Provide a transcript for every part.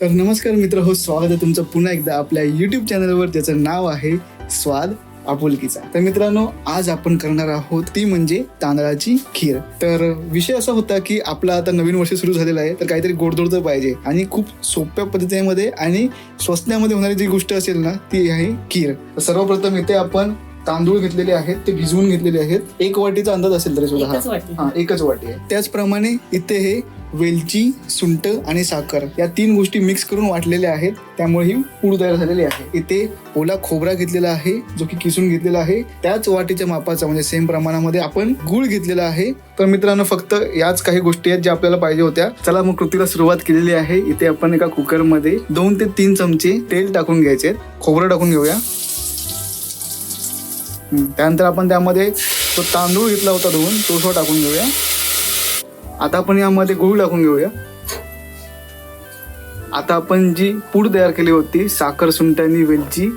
तर नमस्कार मित्र हो, स्वागत आहे तुमचं पुन्हा एकदा आपल्या युट्यूब चॅनलवर, ज्याचं नाव आहे स्वाद आपुलकीचा. तर मित्रांनो, आज आपण करणार आहोत ती म्हणजे तांदळाची खीर. तर विषय असा होता की आपला आता नवीन वर्ष सुरू झालेलं आहे, तर काहीतरी गोडधोड तर पाहिजे आणि खूप सोप्या पद्धतीमध्ये आणि स्वस्त्यामध्ये होणारी जी गोष्ट असेल ना, ती आहे खीर. तर सर्वप्रथम इथे आपण तांदूळ घेतलेले आहेत, ते भिजवून घेतलेले आहेत. 1 वाटीचा अंदाज असेल तरी सुद्धा एकच वाटी आहे. त्याचप्रमाणे इथे हे वेलची, सुंठ आणि साखर या 3 गोष्टी मिक्स करून वाटलेल्या आहेत, त्यामुळे ही पूड तयार झालेली आहे. इथे ओला खोबरा घेतलेला आहे, जो की किसून घेतलेला आहे. त्याच वाटीच्या मापाचा म्हणजे सेम प्रमाणामध्ये आपण गुळ घेतलेला आहे. तर मित्रांनो, फक्त याच काही गोष्टी आहेत ज्या आपल्याला पाहिजे होत्या. चला मग कृतीला सुरुवात केलेली आहे. इथे आपण एका कुकरमध्ये 2 ते 3 चमचे तेल टाकून घ्यायचे. खोबरं टाकून घेऊया. त्यानंतर आपण त्यामध्ये तो तांदूळ घेतला होता धुवून, तो सुद्धा टाकून घेऊया. आता आपण यामध्ये गूळ टाकून घेऊया. आता आपण जी पूड तयार केली होती, साखर, सुंठ आणि वेलची,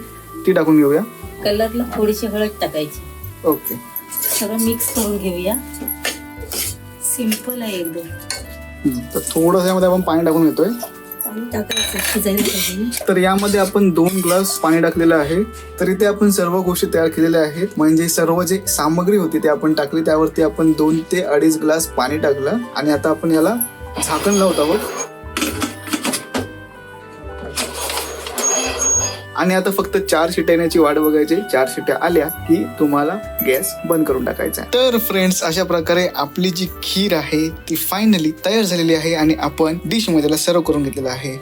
ती टाकून घेऊया. कलरला थोडीशी हळद टाकायची. ओके, सगळं मिक्स करून घेऊया. सिंपल आहे एकदम. तर थोडंसं यामध्ये आपण पाणी टाकून घेतोय. पाणी टाकायचं, शिजायला पाहिजे. तर यामध्ये आपण 2 ग्लास पाणी टाकलेलं आहे. तर इथे आपण सर्व गोष्टी तयार केलेल्या आहेत, म्हणजे सर्व जे सामग्री होती ते आपण टाकली. त्यावरती आपण 2 ते 2.5 ग्लास पाणी टाकलं आणि आता आपण याला झाकण लावत आहोत. आणि आता फक्त 4 शिट्या येण्याची वाट बघायची. 4 शिट्या आल्या की तुम्हाला गॅस बंद करून टाकायचा. तर फ्रेंड्स, अशा प्रकारे आपली जी खीर आहे ती फायनली तयार झालेली आहे आणि आपण डिश मध्ये त्याला सर्व करून घेतलेलं आहे.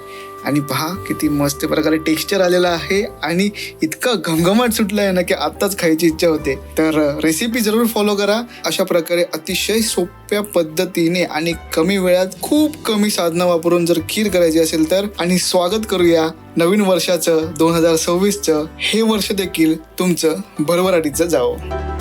आणि पहा किती मस्त प्रकारे टेक्स्चर आलेला आहे आणि इतका घमघमाट सुटला आहे ना की आत्ताच खायची इच्छा होते. तर रेसिपी जरूर फॉलो करा. अशा प्रकारे अतिशय सोप्या पद्धतीने आणि कमी वेळात खूप कमी साधनं वापरून जर खीर करायची असेल तर, आणि स्वागत करूया नवीन वर्षाचं 2026चं. हे वर्ष देखील तुमचं भरभराटीचं जावं.